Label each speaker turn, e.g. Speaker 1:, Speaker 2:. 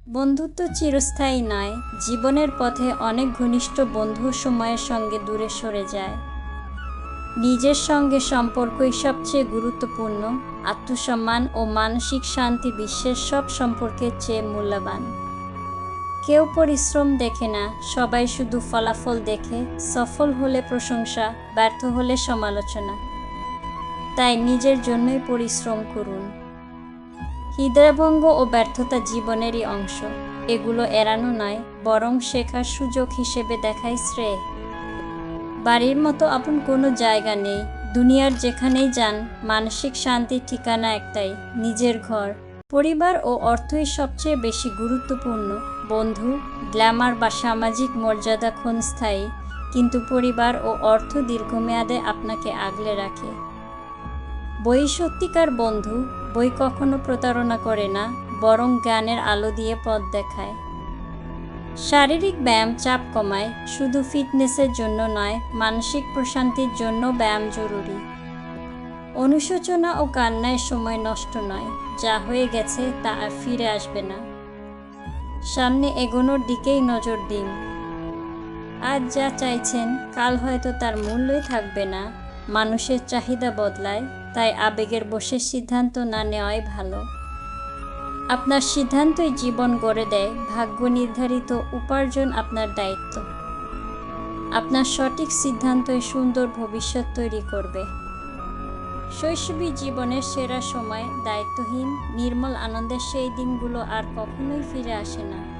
Speaker 1: বন্ধুত্ব চিরস্থায়ী নয়। জীবনের পথে অনেক ঘনিষ্ঠ বন্ধু সময়ের সঙ্গে দূরে সরে যায়। নিজের সঙ্গে সম্পর্কই সবচেয়ে গুরুত্বপূর্ণ। আত্মসম্মান ও মানসিক শান্তি বিশ্বের সব সম্পর্কের চেয়ে মূল্যবান। কেউ পরিশ্রম দেখে না, সবাই শুধু ফলাফল দেখে। সফল হলে প্রশংসা, ব্যর্থ হলে সমালোচনা। তাই নিজের জন্যই পরিশ্রম করুন। হৃদয়ভঙ্গ ও ব্যর্থতা জীবনেরই অংশ। এগুলো এড়ানো নয়, বরং শেখার সুযোগ হিসেবে দেখাই শ্রেয়। বাড়ির মতো আপন কোনো জায়গা নেই। দুনিয়ার যেখানেই যান, মানসিক শান্তির ঠিকানা একটাই, নিজের ঘর। পরিবার ও অর্থই সবচেয়ে বেশি গুরুত্বপূর্ণ। বন্ধু, গ্ল্যামার বা সামাজিক মর্যাদা ক্ষণস্থায়ী, কিন্তু পরিবার ও অর্থ দীর্ঘমেয়াদে আপনাকে আগলে রাখে। বই সত্যিকার বন্ধু। বই কখনো প্রতারণা করে না, বরং জ্ঞানের আলো দিয়ে পথ দেখায়। শারীরিক ব্যায়াম চাপ কমায়, শুধু ফিটনেসের জন্য নয়, মানসিক প্রশান্তির জন্য ব্যায়াম জরুরি। অনুশোচনা ও কান্নায় সময় নষ্ট নয়। যা হয়ে গেছে তা আর ফিরে আসবে না। সামনে এগোনোর দিকেই নজর দিন। আজ যা চাইছেন, কাল হয়তো তার মূল্যই থাকবে না। মানুষের চাহিদা বদলায়, তাই আবেগের বশে সিদ্ধান্ত না নেওয়াই ভালো। আপনার সিদ্ধান্তই জীবন গড়ে দেয়। ভাগ্য নির্ধারিত, উপার্জন আপনার দায়িত্ব। আপনার সঠিক সিদ্ধান্তই সুন্দর ভবিষ্যৎ তৈরি করবে। শৈশবী জীবনের সেরা সময়। দায়িত্বহীন, নির্মল আনন্দের সেই দিনগুলো আর কখনোই ফিরে আসে না।